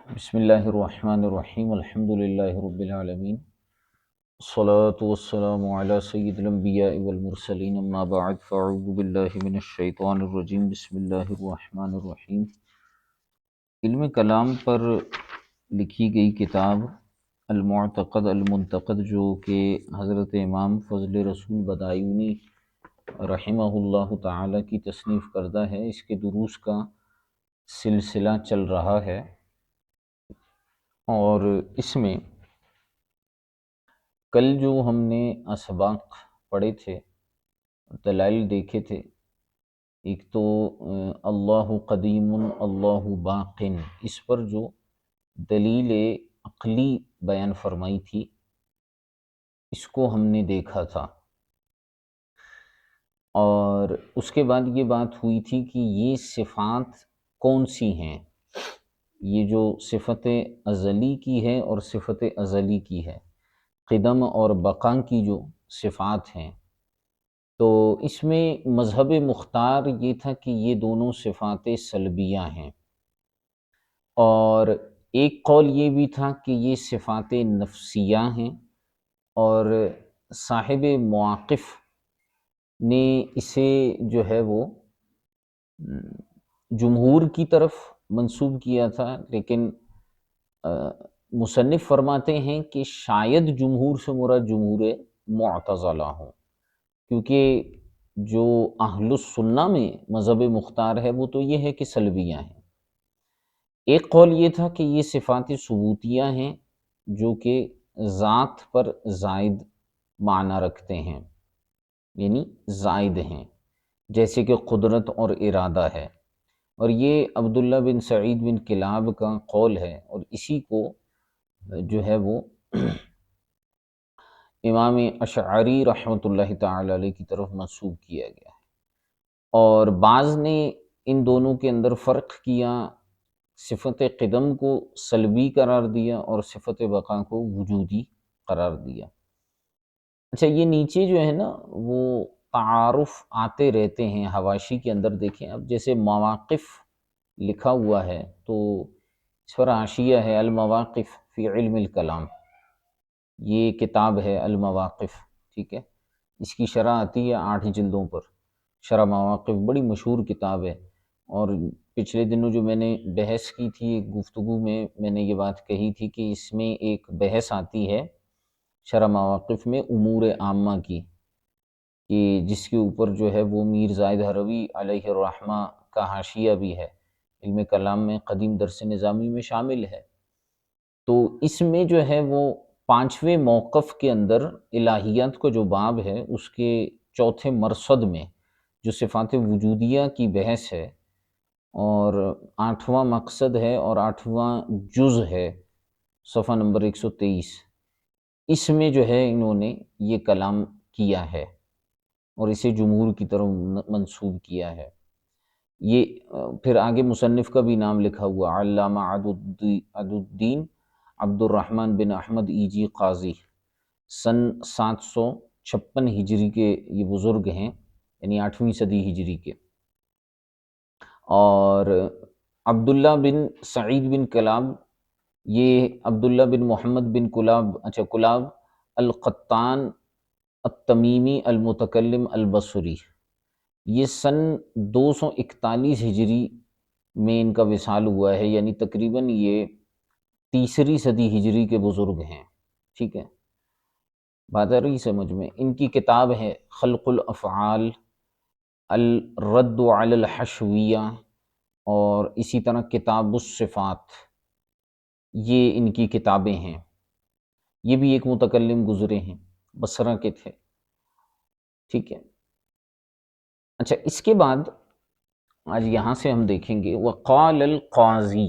بسم اللہ الرحمن الرحیم الحمد للہ رب العالمین الصلاة والسلام علی سید الانبیاء والمرسلین اما بعد فاعوذ باللہ من الشیطان الرجیم بسم اللہ الرحمن الرحیم۔ علم کلام پر لکھی گئی کتاب المعتقد المنتقد جو کہ حضرت امام فضل رسول بدایونی رحمہ اللہ تعالی کی تصنیف کردہ ہے، اس کے دروس کا سلسلہ چل رہا ہے، اور اس میں کل جو ہم نے اسباق پڑھے تھے، دلائل دیکھے تھے، ایک تو اللہ قدیم اللہ باقن، اس پر جو دلیل عقلی بیان فرمائی تھی اس کو ہم نے دیکھا تھا، اور اس کے بعد یہ بات ہوئی تھی کہ یہ صفات کون سی ہیں، یہ جو صفت ازلی کی ہے اور صفت ازلی کی ہے، قدم اور بقا کی جو صفات ہیں، تو اس میں مذہب مختار یہ تھا کہ یہ دونوں صفات سلبیہ ہیں، اور ایک قول یہ بھی تھا کہ یہ صفات نفسیہ ہیں، اور صاحب مواقف نے اسے جو ہے وہ جمہور کی طرف منسوب کیا تھا، لیکن مصنف فرماتے ہیں کہ شاید جمہور سے مراد جمہور معتزلہ ہوں، کیونکہ جو اہل السنہ میں مذہب مختار ہے وہ تو یہ ہے کہ سلبیہ ہیں۔ ایک قول یہ تھا کہ یہ صفات ثبوتیہ ہیں جو کہ ذات پر زائد معنی رکھتے ہیں، یعنی زائد ہیں، جیسے کہ قدرت اور ارادہ ہے، اور یہ عبداللہ بن سعید بن کلاب کا قول ہے، اور اسی کو جو ہے وہ امام اشعری رحمۃ اللہ تعالی علیہ کی طرف منسوب کیا گیا ہے، اور بعض نے ان دونوں کے اندر فرق کیا، صفت قدم کو سلبی قرار دیا اور صفت بقا کو وجودی قرار دیا۔ اچھا، یہ نیچے جو ہے نا وہ تعارف آتے رہتے ہیں حواشی کے اندر، دیکھیں اب جیسے مواقف لکھا ہوا ہے تو اس پر حاشیہ ہے المواقف فی علم الکلام، یہ کتاب ہے المواقف، ٹھیک ہے، اس کی شرح آتی ہے 8 جلدوں پر، شرح مواقف بڑی مشہور کتاب ہے، اور پچھلے دنوں جو میں نے بحث کی تھی ایک گفتگو میں نے یہ بات کہی تھی کہ اس میں ایک بحث آتی ہے شرح مواقف میں امور عامہ کی، کہ جس کے اوپر جو ہے وہ میر زائد ہروی علیہ الرحمہ کا حاشیہ بھی ہے، علم کلام میں قدیم درس نظامی میں شامل ہے۔ تو اس میں جو ہے وہ 5ویں موقف کے اندر الہیات کا جو باب ہے اس کے چوتھے مرصد میں جو صفات وجودیہ کی بحث ہے، اور 8واں مقصد ہے اور 8واں جز ہے، صفحہ نمبر 123، اس میں جو ہے انہوں نے یہ کلام کیا ہے اور اسے جمہور کی طرف منسوب کیا ہے۔ یہ پھر آگے مصنف کا بھی نام لکھا ہوا، علامہ عددالدین عبد الرحمن بن احمد ایجی قاضی، سن 756 ہجری کے یہ بزرگ ہیں، یعنی 8ویں صدی ہجری کے، اور عبداللہ بن سعید بن کلاب، یہ عبداللہ بن محمد بن کلاب القطان التمیمی المتکلم البصری، یہ سن 241 ہجری میں ان کا وصال ہوا ہے، یعنی تقریباً یہ 3 صدی ہجری کے بزرگ ہیں، ٹھیک ہے، بات آ رہی سمجھ میں۔ ان کی کتاب ہے خلق الافعال، الرد علی الحشویہ، اور اسی طرح کتاب الصفات، یہ ان کی کتابیں ہیں۔ یہ بھی ایک متکلم گزرے ہیں، بصرہ کے تھے، ٹھیک ہے۔ اچھا، اس کے بعد آج یہاں سے ہم دیکھیں گے وقال القاضی،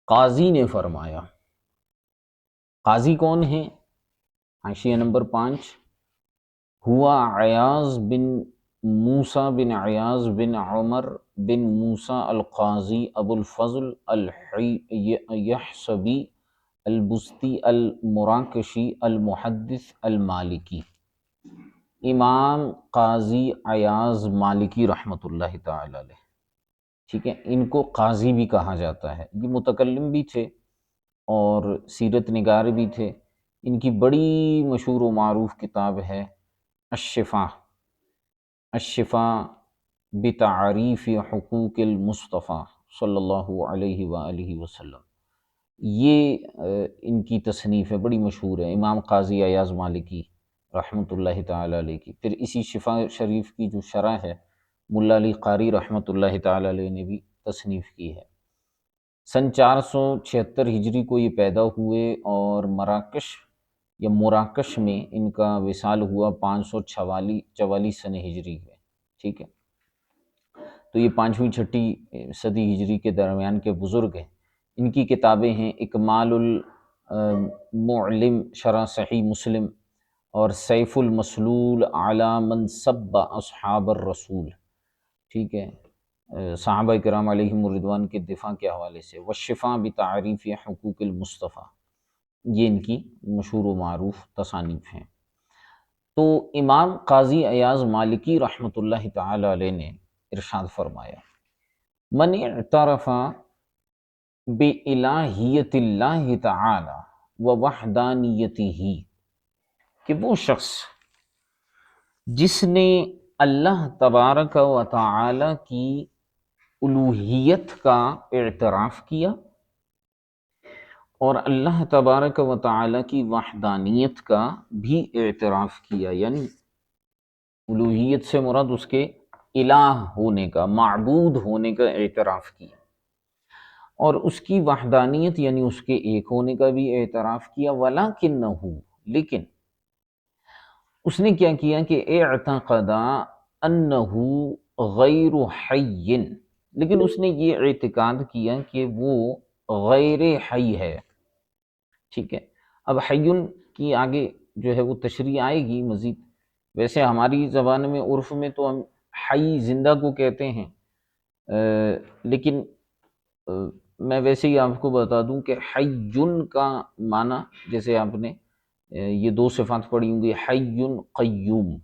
قاضی نے فرمایا۔ قاضی کون ہیں؟ حاشیہ نمبر 5، ہوا عیاض بن موسیٰ بن عیاض بن عمر بن موسیٰ القاضی ابو الفضل اليحصبی البستی المراکشی المحدث المالکی، امام قاضی عیاض مالکی رحمۃ اللہ تعالی علیہ، ٹھیک ہے، ان کو قاضی بھی کہا جاتا ہے، یہ متکلم بھی تھے اور سیرت نگار بھی تھے۔ ان کی بڑی مشہور و معروف کتاب ہے الشفا، الشفا بتعریف حقوق المصطفیٰ صلی اللہ علیہ وآلہ وسلم۔ یہ ان کی تصنیف ہے، بڑی مشہور ہے، امام قاضی ایاز مالکی رحمۃ اللہ تعالی علیہ کی۔ پھر اسی شفا شریف کی جو شرح ہے ملا علی قاری رحمۃ اللہ تعالی علیہ نے بھی تصنیف کی ہے۔ سن 476 ہجری کو یہ پیدا ہوئے اور مراکش یا مراکش میں ان کا وصال ہوا 544 سن ہجری میں، ٹھیک ہے۔ تو یہ 5ویں 6 صدی ہجری کے درمیان کے بزرگ ہیں۔ ان کی کتابیں ہیں اکمال المعلم شرح صحیح مسلم اور سیف المسلول علی من سب اصحاب الرسول، ٹھیک ہے، صحابہ کرام علیہم الرضوان کے دفاع کے حوالے سے، والشفا بتعریف حقوق المصطفیٰ، یہ ان کی مشہور و معروف تصانیف ہیں۔ تو امام قاضی ایاز مالکی رحمۃ اللہ تعالی علیہ نے ارشاد فرمایا، من اعترف بِإِلَٰهِیَّتِ اللہ تعالی ووحدانیتہ، کہ وہ شخص جس نے اللہ تبارک و تعالی کی الوہیت کا اعتراف کیا اور اللہ تبارک و تعالی کی وحدانیت کا بھی اعتراف کیا، یعنی الوہیت سے مراد اس کے الہ ہونے کا، معبود ہونے کا اعتراف کیا، اور اس کی وحدانیت یعنی اس کے ایک ہونے کا بھی اعتراف کیا، وَلَٰكِنَّهُ، لیکن اس نے کیا کیا کہ اعتقد انہ غیر حی، لیکن اس نے یہ اعتقاد کیا کہ وہ غیر حی ہے، ٹھیک ہے۔ اب حیٌ کی آگے جو ہے وہ تشریح آئے گی مزید۔ ویسے ہماری زبان میں عرف میں تو ہم حی زندہ کو کہتے ہیں، لیکن میں ویسے ہی آپ کو بتا دوں کہ حیٌ کا معنی، جیسے آپ نے یہ 2 صفات پڑھی ہوں گی، حیٌ قیوم۔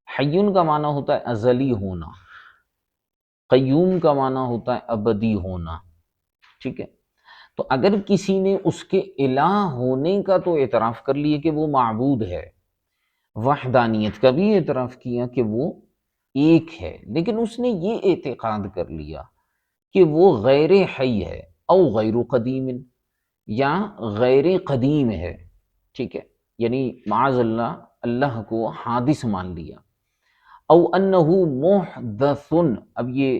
حیٌ کا معنی ہوتا ہے ازلی ہونا، قیوم کا معنی ہوتا ہے ابدی ہونا، ٹھیک ہے۔ تو اگر کسی نے اس کے الہ ہونے کا تو اعتراف کر لیا کہ وہ معبود ہے، وحدانیت کا بھی اعتراف کیا کہ وہ ایک ہے، لیکن اس نے یہ اعتقاد کر لیا کہ وہ غیر حی ہے، او غیر قدیم، یا غیر قدیم ہے، ٹھیک ہے، یعنی معاذ اللہ اللہ کو حادث مان لیا، او انہ محدث، اب یہ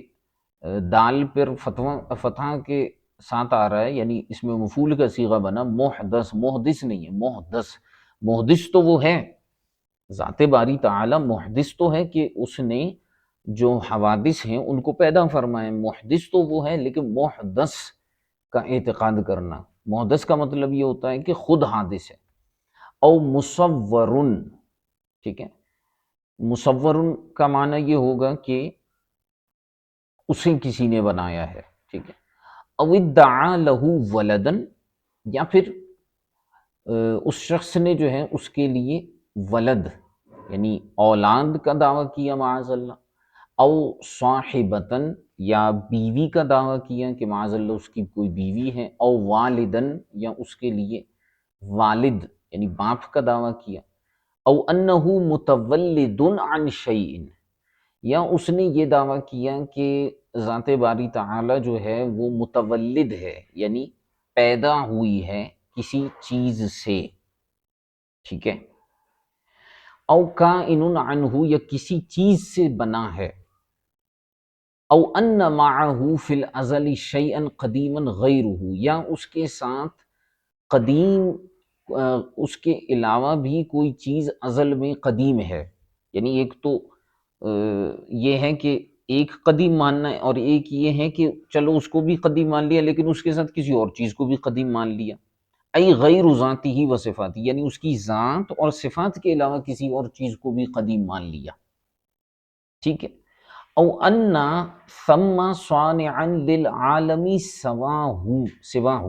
دال پر فتح کے ساتھ آ رہا ہے، یعنی اس میں مفعول کا صیغہ بنا محدث، محدث نہیں ہے، محدث، محدث تو وہ ہے، ذات باری تعالی محدث تو ہے کہ اس نے جو حوادث ہیں ان کو پیدا فرمائے، محدث تو وہ ہے، لیکن محدث کا اعتقاد کرنا، محدث کا مطلب یہ ہوتا ہے کہ خود حادث ہے، او مصورن، ٹھیک ہے، مصورن کا معنی یہ ہوگا کہ اسے کسی نے بنایا ہے، ٹھیک ہے، او ادعا لہ ولدن، یا پھر اس شخص نے جو ہے اس کے لیے ولد یعنی اولاد کا دعویٰ کیا معاذ اللہ، او صاحبتن، یا بیوی کا دعویٰ کیا کہ معاذ اللہ اس کی کوئی بیوی ہے، او والدن، یا اس کے لیے والد یعنی باپ کا دعویٰ کیا، او انہ متولد عن شیء، یا اس نے یہ دعویٰ کیا کہ ذات باری تعالی جو ہے وہ متولد ہے، یعنی پیدا ہوئی ہے کسی چیز سے، ٹھیک ہے، او کائن عنہ، یا کسی چیز سے بنا ہے، او ان معہ فی الازل شیئا قدیما غیرہ، یا اس کے ساتھ قدیم اس کے علاوہ بھی کوئی چیز ازل میں قدیم ہے، یعنی ایک تو یہ ہے کہ ایک قدیم ماننا ہے، اور ایک یہ ہے کہ چلو اس کو بھی قدیم مان لیا لیکن اس کے ساتھ کسی اور چیز کو بھی قدیم مان لیا، ای غیر ذاتی و صفاتی، یعنی اس کی ذات اور صفات کے علاوہ کسی اور چیز کو بھی قدیم مان لیا، ٹھیک ہے، او ان ثم صانعا للعالم سواہ،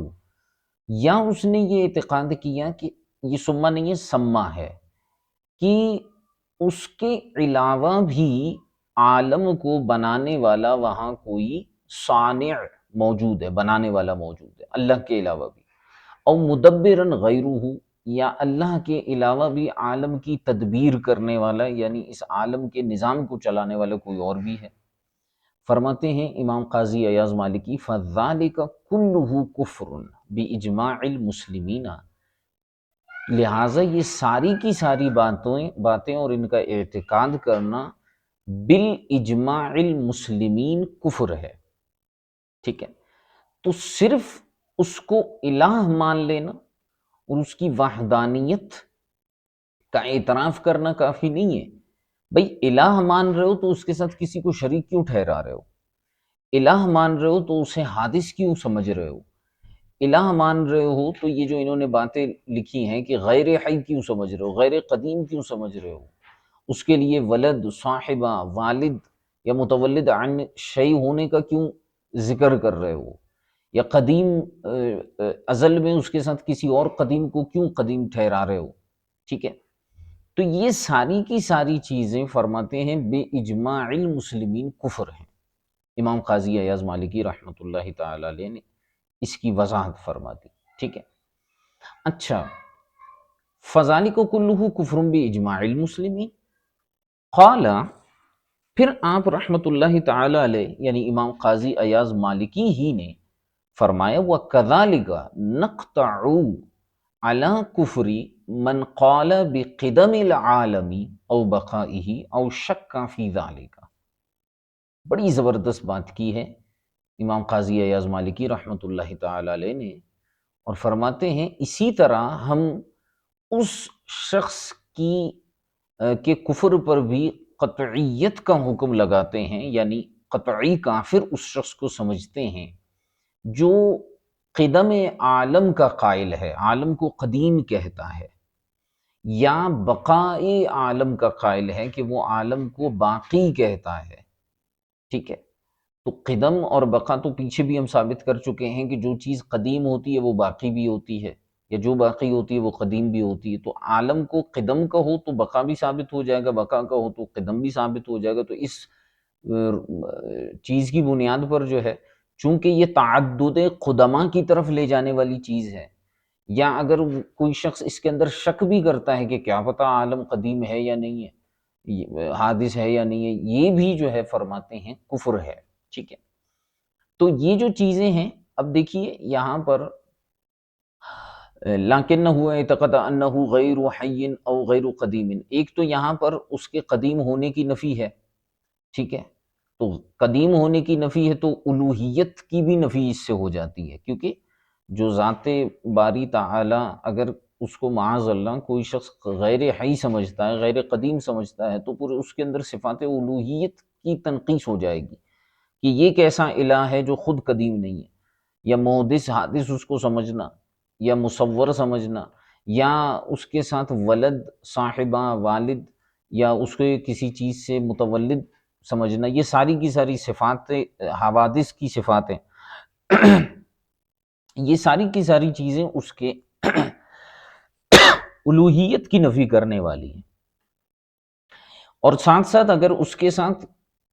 یا اس نے یہ اعتقاد کیا کہ یہ سما نہیں ہے سما ہے، کہ اس کے علاوہ بھی عالم کو بنانے والا وہاں کوئی صانع موجود ہے، بنانے والا موجود ہے اللہ کے علاوہ بھی، او مدبرن غیرہ، یا اللہ کے علاوہ بھی عالم کی تدبیر کرنے والا، یعنی اس عالم کے نظام کو چلانے والا کوئی اور بھی ہے۔ فرماتے ہیں امام قاضی ایاز مالکی فَذَلِكَ كُلُّهُ كُفْرٌ بِإِجْمَاعِ الْمُسْلِمِينَ، لہٰذا یہ ساری کی ساری باتیں اور ان کا اعتقاد کرنا بالاجماع المسلمین کفر ہے، ٹھیک ہے۔ تو صرف اس کو الہ مان لینا اور اس کی وحدانیت کا اعتراف کرنا کافی نہیں ہے۔ بھئی الہ مان رہے ہو تو اس کے ساتھ کسی کو شریک کیوں ٹھہرا رہے ہو؟ الہ مان رہے ہو تو اسے حادث کیوں سمجھ رہے ہو؟ الہ مان رہے ہو تو یہ جو انہوں نے باتیں لکھی ہیں کہ غیر حی کیوں سمجھ رہے ہو، غیر قدیم کیوں سمجھ رہے ہو؟ اس کے لیے ولد، صاحبہ، والد یا متولد عن شیء ہونے کا کیوں ذکر کر رہے ہو؟ یا قدیم ازل میں اس کے ساتھ کسی اور قدیم کو کیوں قدیم ٹھہرا رہے ہو؟ ٹھیک ہے، تو یہ ساری کی ساری چیزیں فرماتے ہیں بے اجماع المسلمین کفر ہیں۔ امام قاضی ایاز مالکی رحمۃ اللہ تعالی علیہ نے اس کی وضاحت فرما دی، ٹھیک ہے۔ اچھا، فذالک کلہ کفر باجماع المسلمین، قال، پھر آپ رحمۃ اللہ تعالی علیہ یعنی امام قاضی ایاز مالکی ہی نے فرمایا وَكَذَلِكَ نَقْطَعُ عَلَى كُفْرِ مَنْ قَالَ بِقِدَمِ الْعَالَمِ أَوْ بَقَائِهِ أَوْ شَكَّ فِي ذَلِكَ، بڑی زبردست بات کی ہے امام قاضی ایاز مالکی رحمۃ اللہ تعالی علیہ نے، اور فرماتے ہیں اسی طرح ہم اس شخص کی کے کفر پر بھی قطعیت کا حکم لگاتے ہیں، یعنی قطعی کافر اس شخص کو سمجھتے ہیں جو قدم عالم کا قائل ہے، عالم کو قدیم کہتا ہے، یا بقاء عالم کا قائل ہے کہ وہ عالم کو باقی کہتا ہے، ٹھیک ہے۔ تو قدم اور بقا تو پیچھے بھی ہم ثابت کر چکے ہیں کہ جو چیز قدیم ہوتی ہے وہ باقی بھی ہوتی ہے، یا جو باقی ہوتی ہے وہ قدیم بھی ہوتی ہے۔ تو عالم کو قدم کا ہو تو بقا بھی ثابت ہو جائے گا، بقا کا ہو تو قدم بھی ثابت ہو جائے گا۔ تو اس چیز کی بنیاد پر جو ہے، چونکہ یہ تعدد قدماء کی طرف لے جانے والی چیز ہے، یا اگر کوئی شخص اس کے اندر شک بھی کرتا ہے کہ کیا پتہ عالم قدیم ہے یا نہیں ہے، حادث ہے یا نہیں ہے، یہ بھی جو ہے فرماتے ہیں کفر ہے، ٹھیک ہے۔ تو یہ جو چیزیں ہیں، اب دیکھیے یہاں پر لَكِنَّهُ اعتقد أَنَّهُ غَيْرُ حَيٍّ أَوْ غَيْرُ قَدِيمٍ، ایک تو یہاں پر اس کے قدیم ہونے کی نفی ہے، ٹھیک ہے۔ تو قدیم ہونے کی نفی ہے تو الوہیت کی بھی نفی اس سے ہو جاتی ہے، کیونکہ جو ذات باری تعالی اگر اس کو معاذ اللہ کوئی شخص غیر حی سمجھتا ہے، غیر قدیم سمجھتا ہے، تو پورے اس کے اندر صفات الوہیت کی تنقیص ہو جائے گی کہ یہ کیسا الہ ہے جو خود قدیم نہیں ہے، یا محدث حادث اس کو سمجھنا، یا مصور سمجھنا، یا اس کے ساتھ ولد، صاحبہ، والد، یا اس کے کسی چیز سے متولد سمجھنا، یہ ساری کی ساری صفات حوادث کی صفات ہیں، یہ ساری کی ساری چیزیں اس کے الوہیت کی نفی کرنے والی ہیں۔ اور ساتھ ساتھ اگر اس کے ساتھ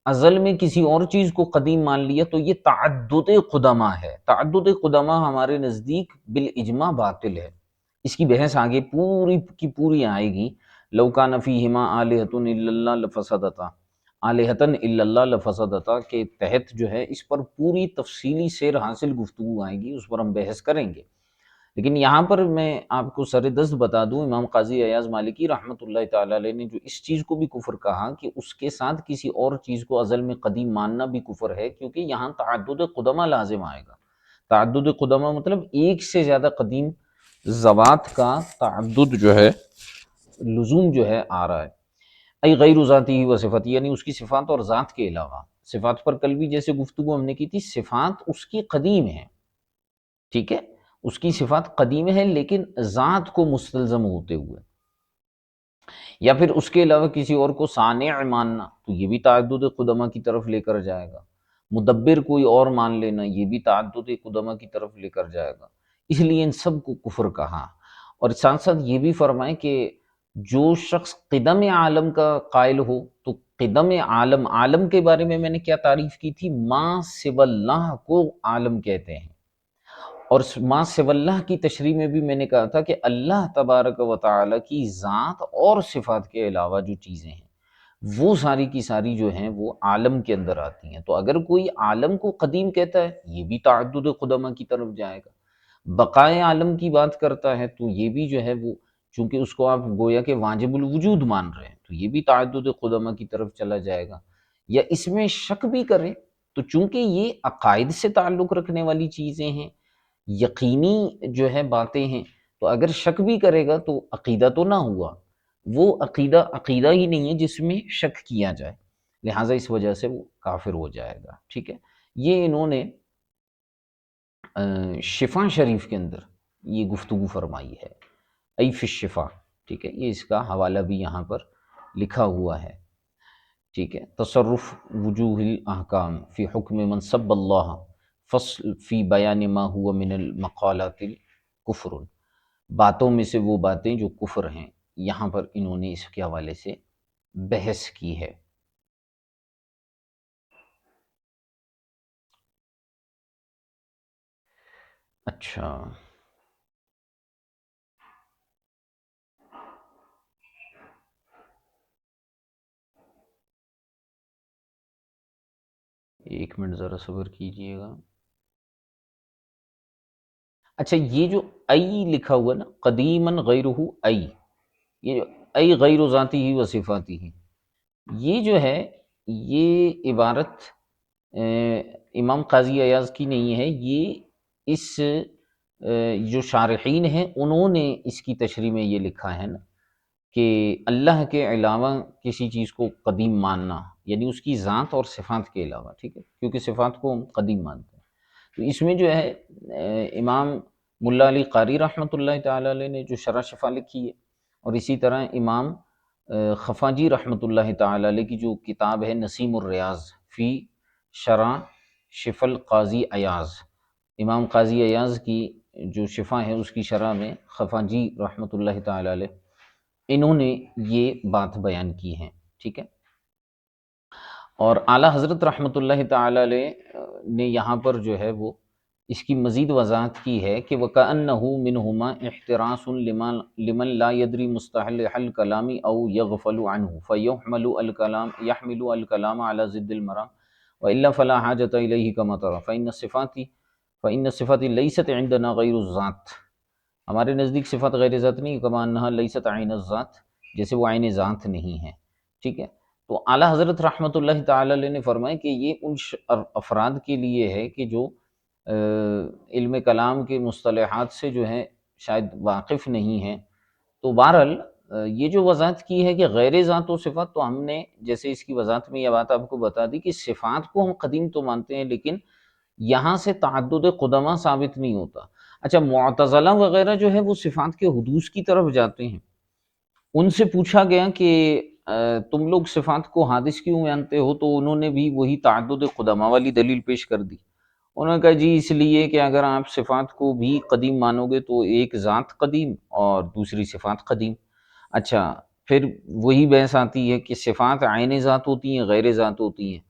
ازل میں کسی اور چیز کو قدیم مان لیا تو یہ تعدد قدماء ہے۔ تعدد قدماء ہمارے نزدیک بالاجماع باطل ہے، اس کی بحث آگے پوری کی پوری آئے گی۔ لو کان فیہما آلہۃ الا اللہ لفسدتا، آلہۃ الا اللہ لفسدتا کے تحت جو ہے اس پر پوری تفصیلی سیر حاصل گفتگو آئے گی، اس پر ہم بحث کریں گے۔ لیکن یہاں پر میں آپ کو سر دست بتا دوں، امام قاضی ایاز مالکی رحمۃ اللہ تعالی علیہ نے جو اس چیز کو بھی کفر کہا کہ اس کے ساتھ کسی اور چیز کو ازل میں قدیم ماننا بھی کفر ہے، کیونکہ یہاں تعدد قدماء لازم آئے گا۔ تعدد قدماء مطلب ایک سے زیادہ قدیم ذوات کا تعدد جو ہے، لزوم جو ہے آ رہا ہے۔ ای غیر ذاتی و صفاتی، یعنی اس کی صفات اور ذات کے علاوہ۔ صفات پر کل بھی جیسے گفتگو ہم نے کی تھی، صفات اس کی قدیم ہے، ٹھیک ہے، اس کی صفات قدیم ہے لیکن ذات کو مستلزم ہوتے ہوئے، یا پھر اس کے علاوہ کسی اور کو صانع ماننا تو یہ بھی تعدد قدماء کی طرف لے کر جائے گا، مدبر کوئی اور مان لینا یہ بھی تعدد قدماء کی طرف لے کر جائے گا، اس لیے ان سب کو کفر کہا۔ اور ساتھ ساتھ یہ بھی فرمائیں کہ جو شخص قدم عالم کا قائل ہو تو قدم عالم، عالم کے بارے میں نے کیا تعریف کی تھی؟ ما سوى اللہ کو عالم کہتے ہیں، اور ما سوى اللہ کی تشریح میں بھی میں نے کہا تھا کہ اللہ تبارک و تعالی کی ذات اور صفات کے علاوہ جو چیزیں ہیں وہ ساری کی ساری جو ہیں وہ عالم کے اندر آتی ہیں۔ تو اگر کوئی عالم کو قدیم کہتا ہے یہ بھی تعدد قدمہ کی طرف جائے گا، بقائے عالم کی بات کرتا ہے تو یہ بھی جو ہے وہ، چونکہ اس کو آپ گویا کہ واجب الوجود مان رہے ہیں تو یہ بھی تعدد قدمہ کی طرف چلا جائے گا۔ یا اس میں شک بھی کریں تو چونکہ یہ عقائد سے تعلق رکھنے والی چیزیں ہیں، یقینی جو ہے باتیں ہیں، تو اگر شک بھی کرے گا تو عقیدہ تو نہ ہوا، وہ عقیدہ عقیدہ ہی نہیں ہے جس میں شک کیا جائے، لہٰذا اس وجہ سے وہ کافر ہو جائے گا۔ ٹھیک ہے، یہ انہوں نے شفا شریف کے اندر یہ گفتگو فرمائی ہے، ای فی الشفا۔ ٹھیک ہے، یہ اس کا حوالہ بھی یہاں پر لکھا ہوا ہے۔ ٹھیک ہے، تصرف وجوہ الاحکام فی حکم من سب اللہ، فصل فی بیان ما ہوا من المقالات الکفر، باتوں میں سے وہ باتیں جو کفر ہیں، یہاں پر انہوں نے اس کے حوالے سے بحث کی ہے۔ اچھا، ایک منٹ ذرا صبر کیجئے گا۔ اچھا، یہ جو ای لکھا ہوا نا، قدیماً غیرہ ای، یہ جو ای غیر ذاتی ہی و صفاتی ہی، یہ جو ہے یہ عبارت امام قاضی ایاز کی نہیں ہے، یہ اس جو شارحین ہیں انہوں نے اس کی تشریح میں یہ لکھا ہے نا کہ اللہ کے علاوہ کسی چیز کو قدیم ماننا، یعنی اس کی ذات اور صفات کے علاوہ، ٹھیک ہے، کیونکہ صفات کو ہم قدیم مانتے ہیں۔ تو اس میں جو ہے امام ملا علی قاری رحمۃ اللہ تعالی علیہ نے جو شرح شفا لکھی ہے، اور اسی طرح امام خفاجی رحمۃ اللہ تعالی علیہ کی جو کتاب ہے نسیم الریاض فی شرح شفا القاضی ایاز، امام قاضی ایاز کی جو شفا ہے اس کی شرح میں خفاجی رحمۃ اللہ تعالی علیہ انہوں نے یہ بات بیان کی ہے۔ ٹھیک ہے، اور اعلیٰ حضرت رحمۃ اللہ تعالی علیہ نے یہاں پر جو ہے وہ اس کی مزید وضاحت کی ہے کہ وَكَأَنَّهُ مِنْهُمَا احتراس لمن لا يدری مستحل الكلام او يغفل عنه فيحمل الكلام على ضد المرام وإلا فلا حاجة إليه كما ترى فإن الصفات ليست عندنا غير الذات، ہمارے نزدیک صفات غیر ذات نہیں، کما انہا لیست عین الذات، جیسے وہ عین ذات نہیں ہے۔ ٹھیک ہے، تو اعلیٰ حضرت رحمۃ اللہ تعالی علیہ نے فرمایا کہ یہ ان افراد کے لیے ہے کہ جو علم کلام کے مصطلحات سے جو ہے شاید واقف نہیں ہیں۔ تو بہرحال یہ جو وضاحت کی ہے کہ غیر ذات و صفات، تو ہم نے جیسے اس کی وضاحت میں یہ بات آپ کو بتا دی کہ صفات کو ہم قدیم تو مانتے ہیں لیکن یہاں سے تعدد قدمہ ثابت نہیں ہوتا۔ اچھا، معتزلہ وغیرہ جو ہے وہ صفات کے حدوث کی طرف جاتے ہیں، ان سے پوچھا گیا کہ تم لوگ صفات کو حادث کیوں مانتے ہو، تو انہوں نے بھی وہی تعدد قدمہ والی دلیل پیش کر دی۔ انہوں نے کہا جی اس لیے کہ اگر آپ صفات کو بھی قدیم مانو گے تو ایک ذات قدیم اور دوسری صفات قدیم۔ اچھا، پھر وہی بحث آتی ہے کہ صفات عین ذات ہوتی ہیں غیر ذات ہوتی ہیں،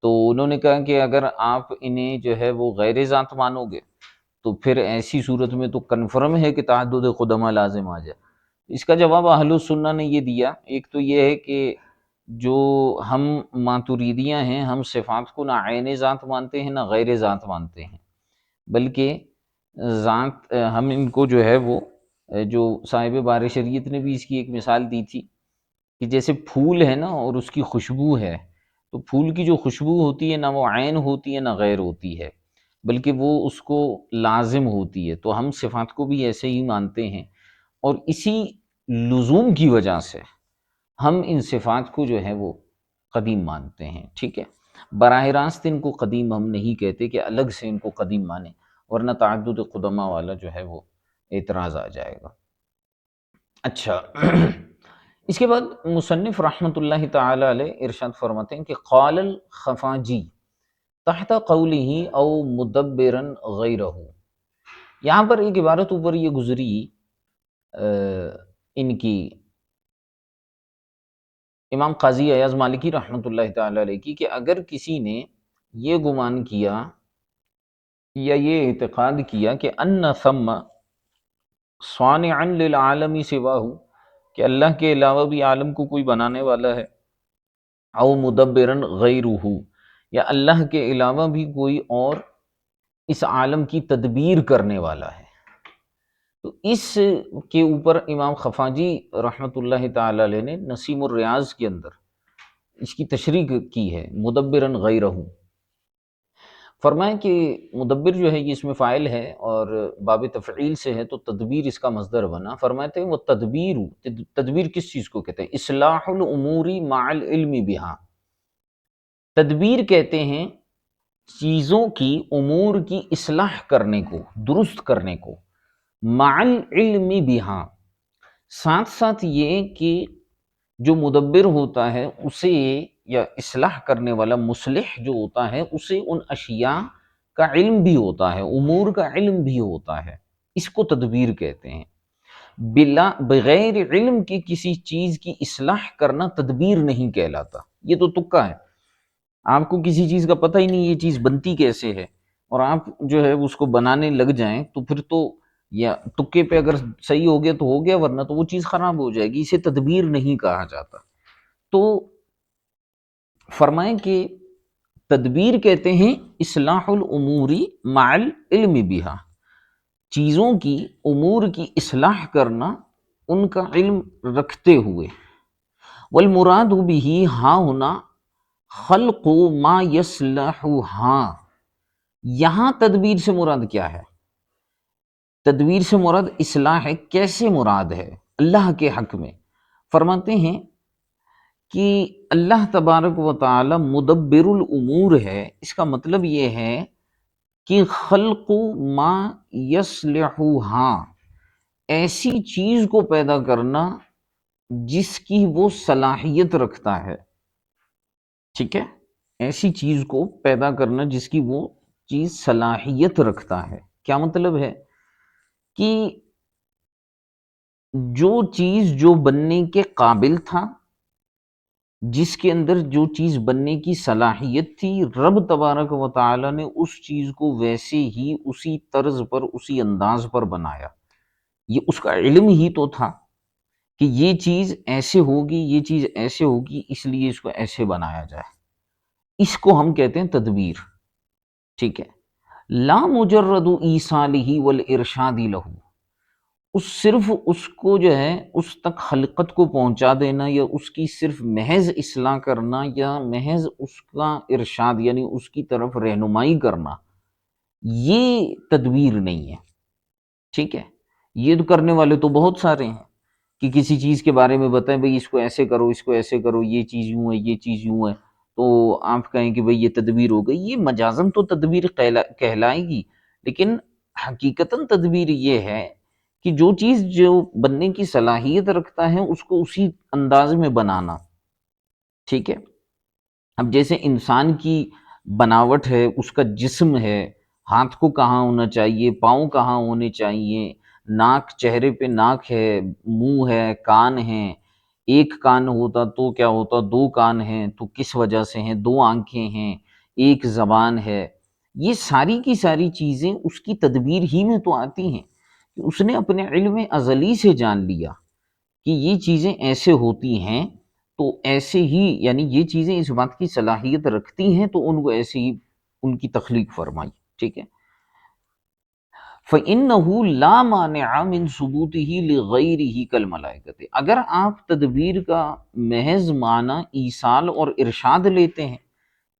تو انہوں نے کہا کہ اگر آپ انہیں جو ہے وہ غیر ذات مانو گے تو پھر ایسی صورت میں تو کنفرم ہے کہ تعدد قدمہ لازم آ جائے۔ اس کا جواب اہل السنہ نے یہ دیا، ایک تو یہ ہے کہ جو ہم ماتریدیاں ہیں، ہم صفات کو نہ عین ذات مانتے ہیں نہ غیر ذات مانتے ہیں، بلکہ ذات ہم ان کو جو ہے وہ جو صاحب بار شریعت نے بھی اس کی ایک مثال دی تھی کہ جیسے پھول ہے نا اور اس کی خوشبو ہے، تو پھول کی جو خوشبو ہوتی ہے نہ وہ عین ہوتی ہے نہ غیر ہوتی ہے، بلکہ وہ اس کو لازم ہوتی ہے۔ تو ہم صفات کو بھی ایسے ہی مانتے ہیں، اور اسی لزوم کی وجہ سے ہم ان صفات کو جو ہے وہ قدیم مانتے ہیں۔ ٹھیک ہے، براہ راست ان کو قدیم ہم نہیں کہتے کہ الگ سے ان کو قدیم مانیں، ورنہ تعدد قدمہ والا جو ہے وہ اعتراض آ جائے گا۔ اچھا، اس کے بعد مصنف رحمۃ اللہ تعالی علیہ ارشاد فرماتے ہیں کہ قال الخفاجی تحت قوله او مدبرا غیرہ، یہاں پر ایک عبارت اوپر یہ گزری ان کی امام قاضی ایاز مالکی رحمۃ اللہ تعالی علیہ کی کہ اگر کسی نے یہ گمان کیا یا یہ اعتقاد کیا کہ ان ثم صانعا للعالم سواہ، کہ اللہ کے علاوہ بھی عالم کو کوئی بنانے والا ہے، او مدبرا غیرہ، یا اللہ کے علاوہ بھی کوئی اور اس عالم کی تدبیر کرنے والا ہے، تو اس کے اوپر امام خفاجی رحمۃ اللہ تعالی علیہ نے نسیم الریاض کے اندر اس کی تشریح کی ہے، مدبرا غیرہ۔ فرمائیں کہ مدبر جو ہے یہ اس میں فاعل ہے اور باب تفعیل سے ہے، تو تدبیر اس کا مصدر بنا۔ فرماتے ہیں وہ تدبیر، تدبیر کس چیز کو کہتے ہیں؟ اصلاح الامور مع العلم بہا، تدبیر کہتے ہیں چیزوں کی، امور کی اصلاح کرنے کو، درست کرنے کو، مع العلم بہا، ساتھ ساتھ یہ کہ جو مدبر ہوتا ہے اسے، یا اصلاح کرنے والا مصلح جو ہوتا ہے اسے ان اشیاء کا علم بھی ہوتا ہے، امور کا علم بھی ہوتا ہے، اس کو تدبیر کہتے ہیں۔ بغیر علم کے کسی چیز کی اصلاح کرنا تدبیر نہیں کہلاتا، یہ تو تکا ہے، آپ کو کسی چیز کا پتہ ہی نہیں یہ چیز بنتی کیسے ہے، اور آپ جو ہے اس کو بنانے لگ جائیں تو پھر تو، یا تکے پہ اگر صحیح ہو گیا تو ہو گیا، ورنہ تو وہ چیز خراب ہو جائے گی، اسے تدبیر نہیں کہا جاتا۔ تو فرمائیں کہ تدبیر کہتے ہیں اصلاح الامور مع العلم بہا، چیزوں کی، امور کی اصلاح کرنا ان کا علم رکھتے ہوئے۔ والمراد به ہاں ہونا خلق ما یصلحها، یہاں تدبیر سے مراد کیا ہے؟ تدبیر سے مراد اصلاح ہے، کیسے مراد ہے اللہ کے حق میں؟ فرماتے ہیں کہ اللہ تبارک و تعالی مدبر الامور ہے، اس کا مطلب یہ ہے کہ خلق ما یصلحها، ایسی چیز کو پیدا کرنا جس کی وہ صلاحیت رکھتا ہے، ٹھیک ہے، ایسی چیز کو پیدا کرنا جس کی وہ چیز صلاحیت رکھتا ہے۔ کیا مطلب ہے؟ کہ جو چیز جو بننے کے قابل تھا، جس کے اندر جو چیز بننے کی صلاحیت تھی، رب تبارک و تعالی نے اس چیز کو ویسے ہی، اسی طرز پر، اسی انداز پر بنایا، یہ اس کا علم ہی تو تھا کہ یہ چیز ایسے ہوگی، یہ چیز ایسے ہوگی، اس لیے اس کو ایسے بنایا جائے، اس کو ہم کہتے ہیں تدبیر، ٹھیک ہے۔ لا مجرد ایصالہ والارشاد لہ، صرف اس کو جو ہے اس تک خلقت کو پہنچا دینا، یا اس کی صرف محض اصلاح کرنا، یا محض اس کا ارشاد یعنی اس کی طرف رہنمائی کرنا، یہ تدبیر نہیں ہے، ٹھیک ہے۔ یہ تو کرنے والے تو بہت سارے ہیں کہ کسی چیز کے بارے میں بتائیں بھئی اس کو ایسے کرو، اس کو ایسے کرو، یہ چیز یوں ہے، یہ چیز یوں ہے، تو آپ کہیں کہ بھئی یہ تدبیر ہو گئی، یہ مجازن تو تدبیر کہلائے گی، لیکن حقیقتاً تدبیر یہ ہے کہ جو چیز جو بننے کی صلاحیت رکھتا ہے اس کو اسی انداز میں بنانا، ٹھیک ہے۔ اب جیسے انسان کی بناوٹ ہے، اس کا جسم ہے، ہاتھ کو کہاں ہونا چاہیے، پاؤں کہاں ہونے چاہیے، ناک، چہرے پہ ناک ہے، منہ ہے، کان ہیں، ایک کان ہوتا تو کیا ہوتا، دو کان ہیں تو کس وجہ سے ہیں، دو آنکھیں ہیں، ایک زبان ہے، یہ ساری کی ساری چیزیں اس کی تدبیر ہی میں تو آتی ہیں کہ اس نے اپنے علم ازلی سے جان لیا کہ یہ چیزیں ایسے ہوتی ہیں، تو ایسے ہی، یعنی یہ چیزیں اس بات کی صلاحیت رکھتی ہیں تو ان کو ایسے ہی ان کی تخلیق فرمائی، ٹھیک ہے۔ فَإِنَّهُ لَا مَانِعَ مِن ثُبُوتِهِ لِغَيْرِهِ كَالْمَلَائِكَةِ، اگر آپ تدبیر کا محض معنی ایصال اور ارشاد لیتے ہیں،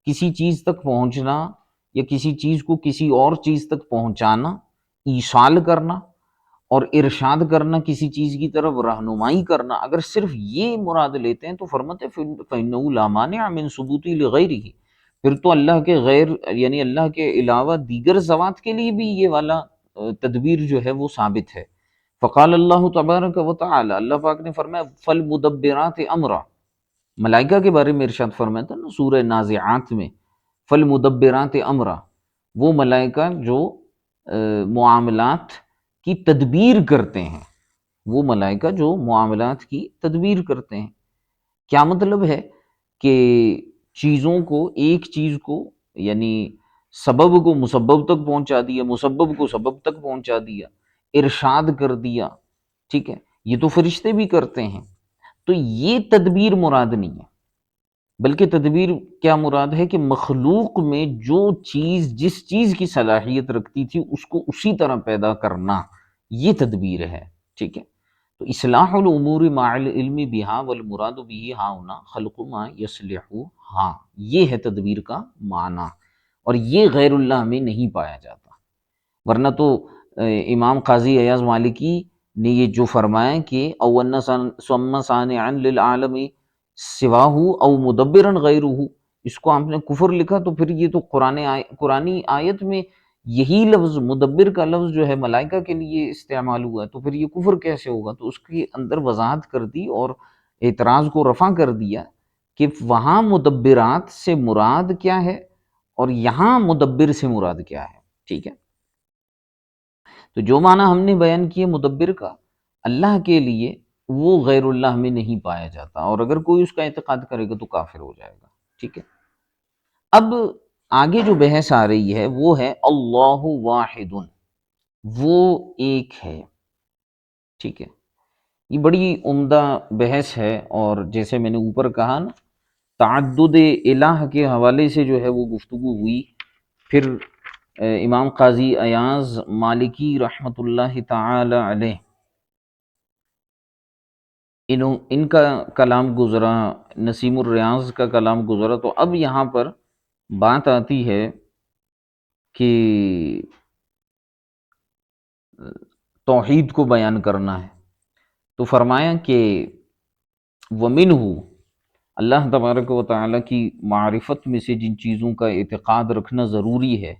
کسی چیز تک پہنچنا، یا کسی چیز کو کسی اور چیز تک پہنچانا، ایصال کرنا، اور ارشاد کرنا، کسی چیز کی طرف رہنمائی کرنا، اگر صرف یہ مراد لیتے ہیں تو فرماتے ہیں فَإِنَّهُ لَا مَانِعَ مِن ثُبُوتِهِ لِغَيْرِهِ، پھر تو اللہ کے غیر، یعنی اللہ کے علاوہ دیگر ذوات کے لیے بھی یہ والا تدبیر جو ہے وہ ثابت ہے۔ فقال اللہ تبارک و تعالی، اللہ پاک نے فرمایا فالمدبرات امرا، ملائکہ کے بارے میں ارشاد فرمایا تھا نا سورہ نازعات میں، فالمدبرات امرا، وہ ملائکہ جو معاملات کی تدبیر کرتے ہیں، وہ ملائکہ جو معاملات کی تدبیر کرتے ہیں، کیا مطلب ہے کہ چیزوں کو، ایک چیز کو یعنی سبب کو مسبب تک پہنچا دیا، مسبب کو سبب تک پہنچا دیا، ارشاد کر دیا، ٹھیک ہے، یہ تو فرشتے بھی کرتے ہیں۔ تو یہ تدبیر مراد نہیں ہے، بلکہ تدبیر کیا مراد ہے کہ مخلوق میں جو چیز جس چیز کی صلاحیت رکھتی تھی اس کو اسی طرح پیدا کرنا، یہ تدبیر ہے، ٹھیک ہے۔ تو اصلاح الامور مع العلم بها والمراد به ها هنا خلق ما يصلحها، یہ ہے تدبیر کا معنی، اور یہ غیر اللہ میں نہیں پایا جاتا۔ ورنہ تو امام قاضی ایاز مالکی نے یہ جو فرمایا کہ او ان ثم صانعا للعالم سواہ او مدبرا غیرہ، اس کو آپ نے کفر لکھا تو پھر یہ تو قرآنی آیت میں یہی لفظ مدبر کا لفظ جو ہے ملائکہ کے لیے استعمال ہوا ہے، تو پھر یہ کفر کیسے ہوگا؟ تو اس کے اندر وضاحت کر دی اور اعتراض کو رفع کر دیا کہ وہاں مدبرات سے مراد کیا ہے اور یہاں مدبر سے مراد کیا ہے، ٹھیک ہے۔ تو جو معنی ہم نے بیان کیے مدبر کا اللہ کے لیے، وہ غیر اللہ میں نہیں پایا جاتا، اور اگر کوئی اس کا اعتقاد کرے گا تو کافر ہو جائے گا، ٹھیک ہے۔ اب آگے جو بحث آ رہی ہے وہ ہے اللہ واحد، وہ ایک ہے، ٹھیک ہے۔ یہ بڑی عمدہ بحث ہے، اور جیسے میں نے اوپر کہا نا، تعدد الہ کے حوالے سے جو ہے وہ گفتگو ہوئی، پھر امام قاضی ایاز مالکی رحمۃ اللہ تعالی علیہ ان کا کلام گزرا، نسیم الریاض کا کلام گزرا، تو اب یہاں پر بات آتی ہے کہ توحید کو بیان کرنا ہے، تو فرمایا کہ وَمِنْهُ، اللہ تبارک و تعالیٰ کی معرفت میں سے جن چیزوں کا اعتقاد رکھنا ضروری ہے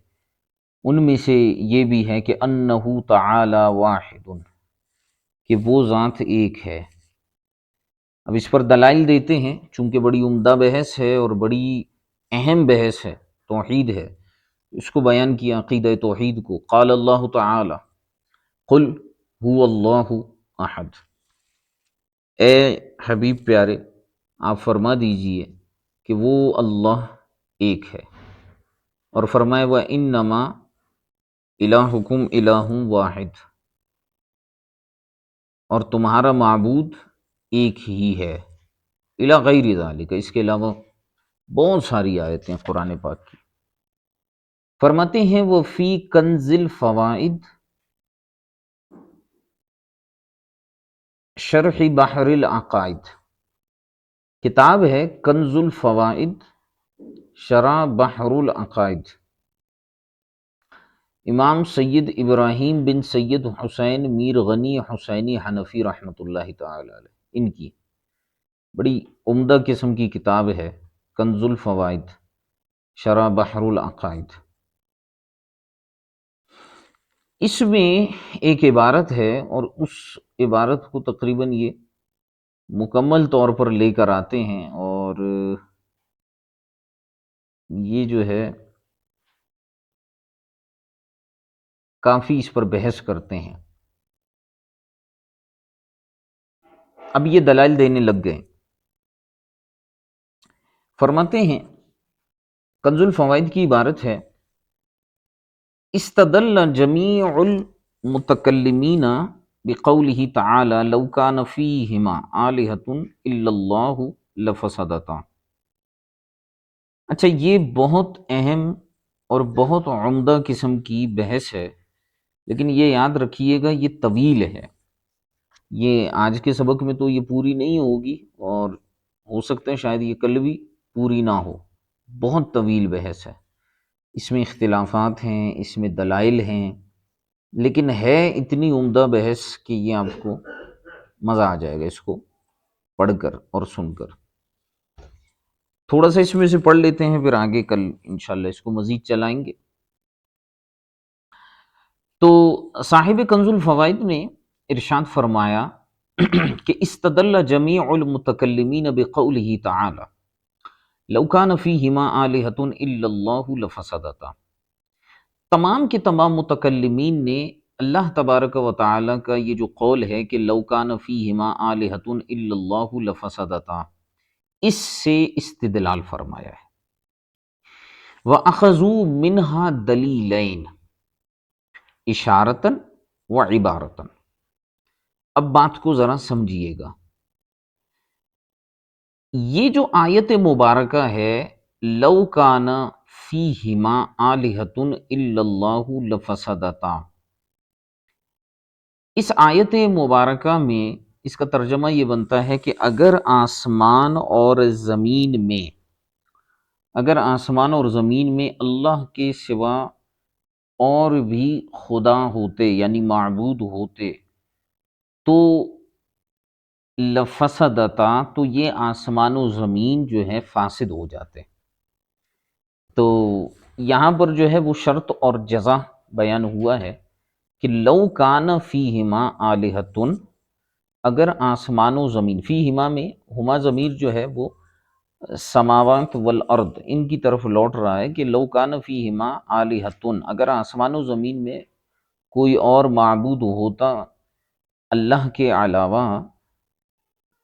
ان میں سے یہ بھی ہے کہ انہ تعالی واحد، کہ وہ ذات ایک ہے۔ اب اس پر دلائل دیتے ہیں، چونکہ بڑی عمدہ بحث ہے اور بڑی اہم بحث ہے، توحید ہے، اس کو بیان کیا عقیدہ توحید کو۔ قال اللہ تعالی قل هو اللہ احد، اے حبیب پیارے آپ فرما دیجئے کہ وہ اللہ ایک ہے، اور فرمائے وَإِنَّمَا إِلَٰهُكُمْ إِلَٰهٌ واحد، اور تمہارا معبود ایک ہی ہے، الی غیر ذالک، اس کے علاوہ بہت ساری آیتیں قرآن پاک کی۔ فرماتے ہیں وہ فی کنز الفوائد شرح بحر العقائد، کتاب ہے کنز الفوائد شرح بحر العقائد، امام سید ابراہیم بن سید حسین میر غنی حسینی حنفی رحمۃ اللہ تعالی علیہ، ان کی بڑی عمدہ قسم کی کتاب ہے کنز الفوائد شرح بحر العقائد۔ اس میں ایک عبارت ہے، اور اس عبارت کو تقریباً یہ مکمل طور پر لے کر آتے ہیں، اور یہ جو ہے کافی اس پر بحث کرتے ہیں۔ اب یہ دلائل دینے لگ گئے، فرماتے ہیں کنز الفوائد کی عبارت ہے استدل جمیع المتکلمین بقولہ تعالی لو کان فیہما آلہۃ الا اللہ لفسدتا۔ اچھا، یہ بہت اہم اور بہت عمدہ قسم کی بحث ہے، لیکن یہ یاد رکھیے گا یہ طویل ہے، یہ آج کے سبق میں تو یہ پوری نہیں ہوگی، اور ہو سکتا ہے شاید یہ کل بھی پوری نہ ہو، بہت طویل بحث ہے، اس میں اختلافات ہیں، اس میں دلائل ہیں، لیکن ہے اتنی عمدہ بحث کہ یہ آپ کو مزہ آ جائے گا اس کو پڑھ کر اور سن کر۔ تھوڑا سا اس میں سے پڑھ لیتے ہیں، پھر آگے کل انشاءاللہ اس کو مزید چلائیں گے۔ تو صاحب کنز الفوائد نے ارشاد فرمایا کہ استدل جمیع المتکلمین بقولہ تعالی لو کان فیہما آلہۃ الا اللہ لفسدتا، تمام کے تمام متکلمین نے اللہ تبارک و تعالی کا یہ جو قول ہے کہ لو کان فیہما آلہۃ الا اللہ لفسدتا، اس سے استدلال فرمایا ہے۔ وَأَخَذُوا مِنْهَا دَلِيلَيْن اشارتاً و عبارتاً۔ اب بات کو ذرا سمجھیے گا، یہ جو آیت مبارکہ ہے لو کان فیہما آلہۃ الا اللہ لفسدتا، اس آیت مبارکہ میں اس کا ترجمہ یہ بنتا ہے کہ اگر آسمان اور زمین میں اللہ کے سوا اور بھی خدا ہوتے یعنی معبود ہوتے تو لفسدتا، تو یہ آسمان و زمین جو ہے فاسد ہو جاتے۔ تو یہاں پر جو ہے وہ شرط اور جزا بیان ہوا ہے کہ لو کان فیہما آلہۃ، اگر آسمان و زمین، فیہما میں ہما ضمیر جو ہے وہ سماوات والارض ان کی طرف لوٹ رہا ہے کہ لو کان فیہما آلہۃ، اگر آسمان و زمین میں کوئی اور معبود ہوتا اللہ کے علاوہ،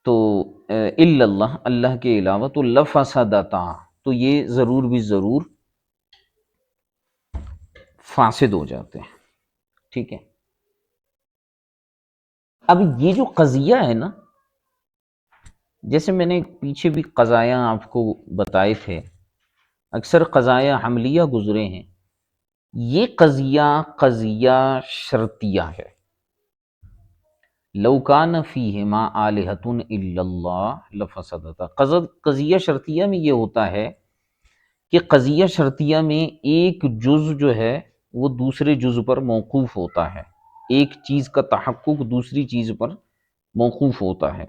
تو الا اللہ، اللہ کے علاوہ، تو لفسدتا، تو یہ ضرور بھی ضرور فاسد ہو جاتے ہیں۔ ٹھیک ہے، اب یہ جو قضیہ ہے نا، جیسے میں نے پیچھے بھی قضایا آپ کو بتائے تھے، اکثر قضایا حملیہ گزرے ہیں، یہ قضیہ شرطیہ ہے۔ لو کان فیہما آلہۃ الا اللہ لفسدتا، قضیہ شرطیہ میں یہ ہوتا ہے کہ قضیہ شرطیہ میں ایک جز جو ہے وہ دوسرے جز پر موقوف ہوتا ہے، ایک چیز کا تحقق دوسری چیز پر موقوف ہوتا ہے۔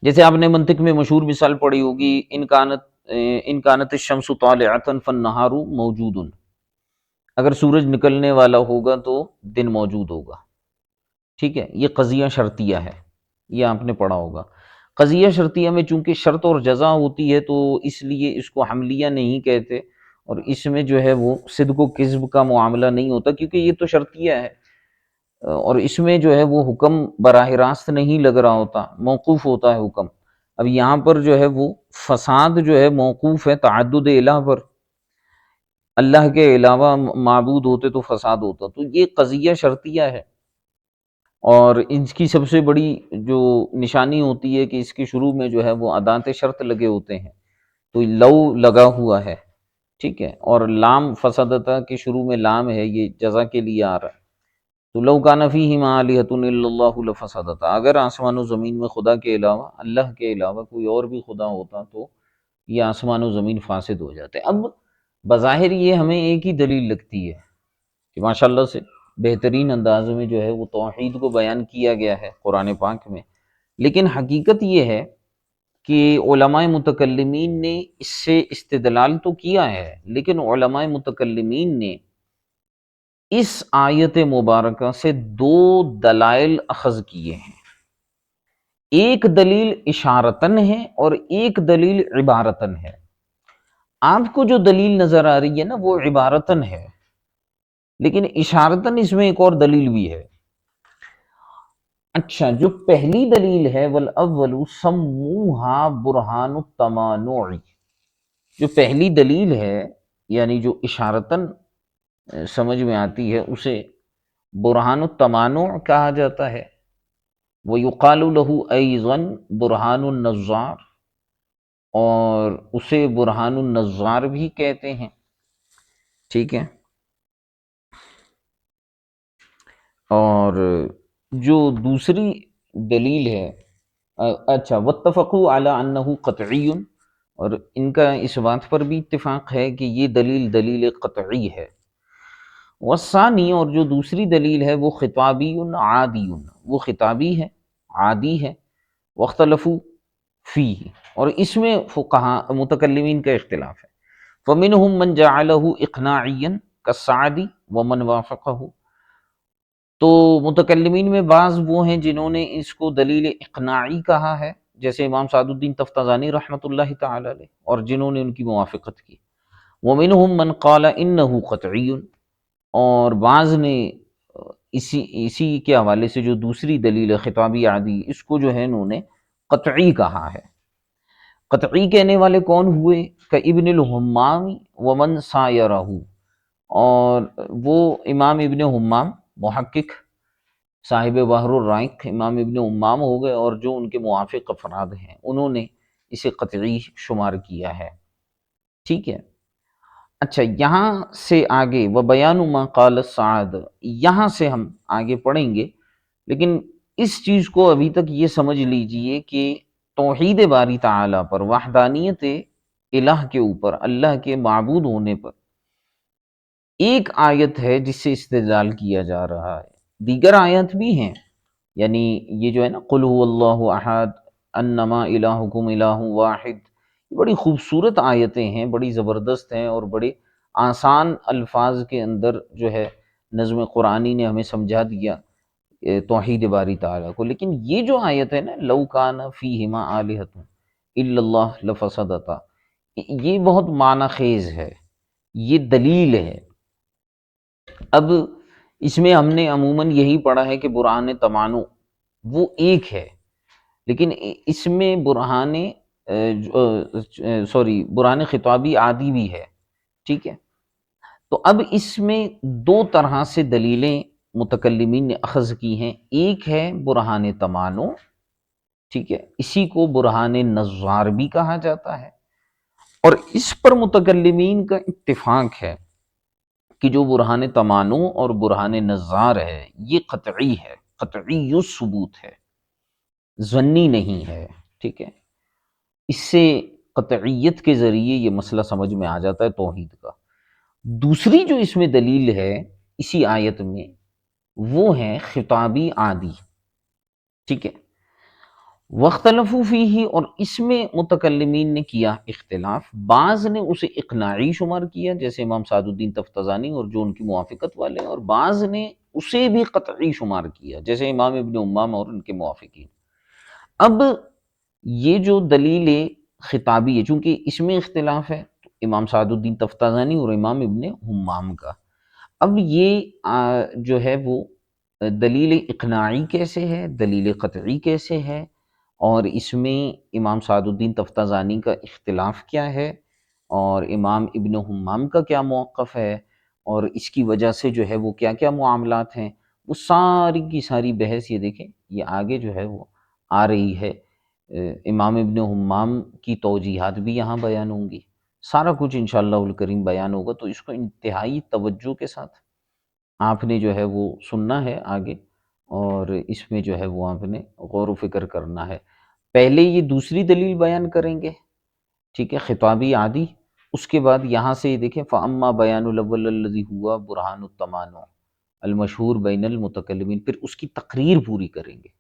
جیسے آپ نے منطق میں مشہور مثال پڑھی ہوگی، ان کانت الشمس طالعۃ فالنہار موجود، اگر سورج نکلنے والا ہوگا تو دن موجود ہوگا۔ ٹھیک ہے، یہ قضیہ شرطیہ ہے، یہ آپ نے پڑھا ہوگا۔ قضیہ شرطیہ میں چونکہ شرط اور جزا ہوتی ہے تو اس لیے اس کو حملیہ نہیں کہتے، اور اس میں جو ہے وہ صدق و کذب کا معاملہ نہیں ہوتا، کیونکہ یہ تو شرطیہ ہے، اور اس میں جو ہے وہ حکم براہ راست نہیں لگ رہا ہوتا، موقوف ہوتا ہے حکم۔ اب یہاں پر جو ہے وہ فساد جو ہے موقوف ہے تعدد الہ پر، اللہ کے علاوہ معبود ہوتے تو فساد ہوتا، تو یہ قضیہ شرطیہ ہے۔ اور اس کی سب سے بڑی جو نشانی ہوتی ہے کہ اس کے شروع میں جو ہے وہ ادات شرط لگے ہوتے ہیں، تو لو لگا ہوا ہے، ٹھیک ہے، اور لام فسدتا کے شروع میں لام ہے، یہ جزا کے لیے آ رہا ہے۔ تو لو کان فیہما آلہۃ الا اللہ لفسدتا، اگر آسمان و زمین میں خدا کے علاوہ، اللہ کے علاوہ کوئی اور بھی خدا ہوتا تو یہ آسمان و زمین فاسد ہو جاتے۔ اب بظاہر یہ ہمیں ایک ہی دلیل لگتی ہے کہ ماشاءاللہ سے بہترین انداز میں جو ہے وہ توحید کو بیان کیا گیا ہے قرآن پاک میں، لیکن حقیقت یہ ہے کہ علماء متکلمین نے اس سے استدلال تو کیا ہے، لیکن علماء متکلمین نے اس آیت مبارکہ سے دو دلائل اخذ کیے ہیں، ایک دلیل اشارتن ہے اور ایک دلیل عبارتن ہے۔ آپ کو جو دلیل نظر آ رہی ہے نا وہ عبارتن ہے، لیکن اشارتن اس میں ایک اور دلیل بھی ہے۔ اچھا، جو پہلی دلیل ہے والاول سموہا برہان التمانع، جو پہلی دلیل ہے یعنی جو اشارتن سمجھ میں آتی ہے اسے برہان التمانع کہا جاتا ہے، ویقال لہ ایضا برہان النظار، اور اسے برہان النظار بھی کہتے ہیں۔ ٹھیک ہے، اور جو دوسری دلیل ہے، اچھا واتفقوا علی انہ قطعی، اور ان کا اس بات پر بھی اتفاق ہے کہ یہ دلیل قطعی ہے۔ والثانی، اور جو دوسری دلیل ہے وہ خطابی عادی، وہ خطابی ہے، عادی ہے۔ واختلفوا فیہ، اور اس میں فقہاء متکلمین کا اختلاف ہے۔ فمنہم من جعلہ اقناعیا کالسعدی ومن وافقہ، تو متکلمین میں بعض وہ ہیں جنہوں نے اس کو دلیل اقناعی کہا ہے، جیسے امام سعد الدین تفتازانی رحمۃ اللہ تعالی علیہ، اور جنہوں نے ان کی موافقت کی۔ ومنہم من قال انہ قطعی، اور بعض نے اسی کے حوالے سے جو دوسری دلیل ہے خطابی عادی، اس کو جو ہے انہوں نے قطعی کہا ہے۔ قطعی کہنے والے کون ہوئے؟ کہ ابن الحمام ومن سایرہ، اور وہ امام ابن حمام محقق صاحب بحر الرائق امام ابن حمام ہو گئے، اور جو ان کے موافق افراد ہیں انہوں نے اسے قطعی شمار کیا ہے، ٹھیک ہے۔ اچھا، یہاں سے آگے وہ بیان ما قال سعد، یہاں سے ہم آگے پڑھیں گے، لیکن اس چیز کو ابھی تک یہ سمجھ لیجئے کہ توحید باری تعالیٰ پر، وحدانیت الہ کے اوپر، اللہ کے معبود ہونے پر ایک آیت ہے جس سے استدلال کیا جا رہا ہے، دیگر آیت بھی ہیں، یعنی یہ جو ہے نا قل هو اللہ احد انما الہکم الہ واحد، بڑی خوبصورت آیتیں ہیں، بڑی زبردست ہیں، اور بڑے آسان الفاظ کے اندر جو ہے نظم قرآنی نے ہمیں سمجھا دیا توحید باری تعالیٰ کو۔ لیکن یہ جو آیت ہے نا لو کان فیہما آلہۃ الا اللہ لفسدتا، یہ بہت معنی خیز ہے، یہ دلیل ہے۔ اب اس میں ہم نے عموماً یہی پڑھا ہے کہ برہان تمانو وہ ایک ہے، لیکن اس میں برہان خطابی عادی بھی ہے، ٹھیک ہے۔ تو اب اس میں دو طرح سے دلیلیں متکلمین نے اخذ کی ہیں، ایک ہے برہان تمانو، ٹھیک ہے، اسی کو برہان نظار بھی کہا جاتا ہے، اور اس پر متکلمین کا اتفاق ہے کہ جو برہان تمانو اور برہان نظار ہے یہ قطعی ہے، قطعی ثبوت ہے، ظنی نہیں ہے، ٹھیک ہے۔ اس سے قطعیت کے ذریعے یہ مسئلہ سمجھ میں آ جاتا ہے توحید کا۔ دوسری جو اس میں دلیل ہے اسی آیت میں، وہ ہے خطابی عادی، ٹھیک ہے۔ وَاخْتَلَفُوا فِيهِ، اور اس میں متکلمین نے کیا اختلاف، بعض نے اسے اقناعی شمار کیا جیسے امام سعد الدین تفتزانی اور جو ان کی موافقت والے ہیں، اور بعض نے اسے بھی قطعی شمار کیا جیسے امام ابن امام اور ان کے موافقین۔ اب یہ جو دلیل خطابی ہے، چونکہ اس میں اختلاف ہے امام سعد الدین تفتزانی اور امام ابن حمام کا، اب یہ جو ہے وہ دلیل اقناعی کیسے ہے، دلیل قطعی کیسے ہے، اور اس میں امام سعد الدین تفتزانی کا اختلاف کیا ہے، اور امام ابن حمام کا کیا موقف ہے، اور اس کی وجہ سے جو ہے وہ کیا کیا معاملات ہیں، وہ ساری کی ساری بحث یہ دیکھیں یہ آگے جو ہے وہ آ رہی ہے۔ امام ابن حمام کی توجیحات بھی یہاں بیان ہوں گی، سارا کچھ انشاءاللہ الکریم بیان ہوگا، تو اس کو انتہائی توجہ کے ساتھ آپ نے جو ہے وہ سننا ہے آگے، اور اس میں جو ہے وہ آپ نے غور و فکر کرنا ہے۔ پہلے یہ دوسری دلیل بیان کریں گے، ٹھیک ہے، خطابی عادی، اس کے بعد یہاں سے یہ دیکھیں فَأَمَّا بَيَانُ الْأَوَّلِ الَّذِي هُوَ بُرْهَانُ التَّمَانُ المشہور بین المتکلمین، پھر اس کی تقریر پوری کریں گے۔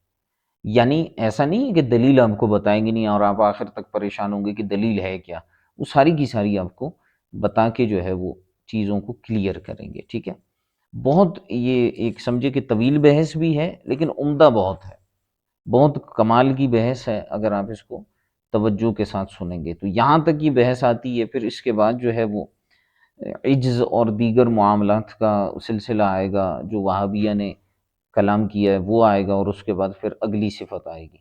یعنی ایسا نہیں ہے کہ دلیل ہم کو بتائیں گے نہیں اور آپ آخر تک پریشان ہوں گے کہ دلیل ہے کیا، وہ ساری کی ساری آپ کو بتا کے جو ہے وہ چیزوں کو کلیئر کریں گے، ٹھیک ہے۔ بہت یہ ایک سمجھے کہ طویل بحث بھی ہے، لیکن عمدہ بہت ہے، بہت کمال کی بحث ہے اگر آپ اس کو توجہ کے ساتھ سنیں گے۔ تو یہاں تک یہ بحث آتی ہے، پھر اس کے بعد جو ہے وہ عجز اور دیگر معاملات کا سلسلہ آئے گا، جو وہابیہ نے کلام کیا ہے وہ آئے گا، اور اس کے بعد پھر اگلی صفت آئے گی۔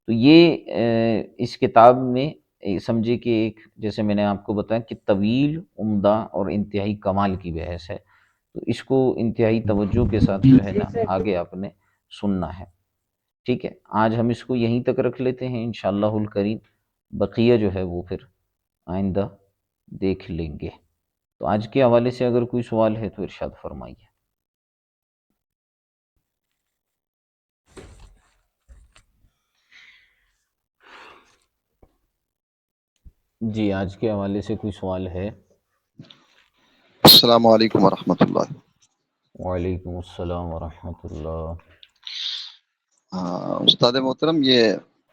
تو یہ اس کتاب میں سمجھے کہ ایک، جیسے میں نے آپ کو بتایا کہ طویل، عمدہ اور انتہائی کمال کی بحث ہے، تو اس کو انتہائی توجہ کے ساتھ جو ہے نا آگے آپ نے سننا ہے، ٹھیک ہے۔ آج ہم اس کو یہیں تک رکھ لیتے ہیں، انشاءاللہ الکریم بقیہ جو ہے وہ پھر آئندہ دیکھ لیں گے۔ تو آج کے حوالے سے اگر کوئی سوال ہے تو ارشاد فرمائیے۔ جی، آج کے حوالے سے کوئی سوال ہے؟ السلام علیکم ورحمۃ اللہ۔ وعلیکم السلام ورحمۃ اللہ۔ استاد محترم، یہ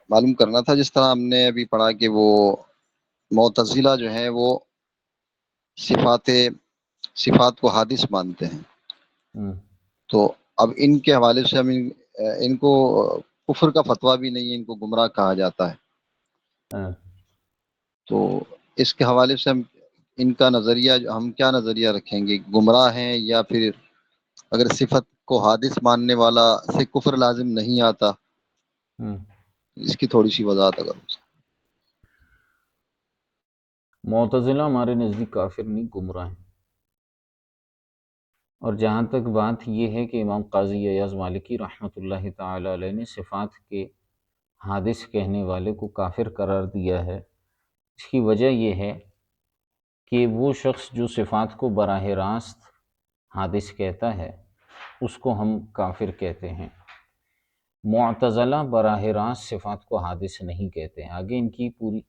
معلوم کرنا تھا، جس طرح ہم نے ابھی پڑھا کہ وہ معتزلہ جو ہیں وہ صفات کو حادث مانتے ہیں، تو اب ان کے حوالے سے ہم ان کو کفر کا فتویٰ بھی نہیں ہے، ان کو گمراہ کہا جاتا ہے، تو اس کے حوالے سے ہم ان کا نظریہ، ہم کیا نظریہ رکھیں گے، گمراہ ہیں یا پھر اگر صفت کو حادث ماننے والا سے کفر لازم نہیں آتا، اس کی تھوڑی سی وضاحت اگر۔ معتزلہ ہمارے نزدیک کافر نہیں، گمراہ ہیں۔ اور جہاں تک بات یہ ہے کہ امام قاضی ایاز مالکی رحمۃ اللہ تعالی علیہ نے صفات کے حادث کہنے والے کو کافر قرار دیا ہے، اس کی وجہ یہ ہے کہ وہ شخص جو صفات کو براہ راست حادث کہتا ہے اس کو ہم کافر کہتے ہیں۔ معتزلہ براہ راست صفات کو حادث نہیں کہتے ہیں، آگے ان کی پوری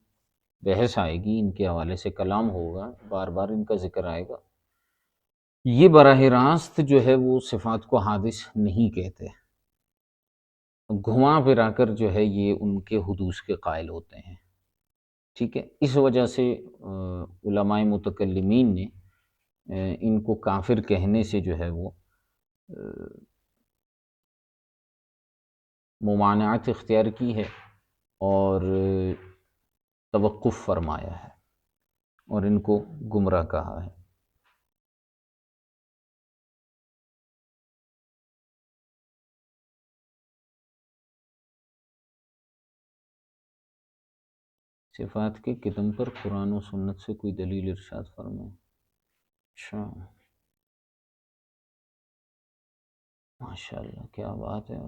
بحث آئے گی، ان کے حوالے سے کلام ہوگا، بار بار ان کا ذکر آئے گا۔ یہ براہ راست جو ہے وہ صفات کو حادث نہیں کہتے، گھما پھرا کر جو ہے یہ ان کے حدوث کے قائل ہوتے ہیں، ٹھیک ہے۔ اس وجہ سے علماء متکلمین نے ان کو کافر کہنے سے جو ہے وہ ممانعت اختیار کی ہے اور توقف فرمایا ہے اور ان کو گمراہ کہا ہے۔ صفات کے قدم پر قرآن و سنت سے کوئی دلیل ارشاد فرمائیں۔ اچھا، ماشاءاللہ، کیا بات ہے۔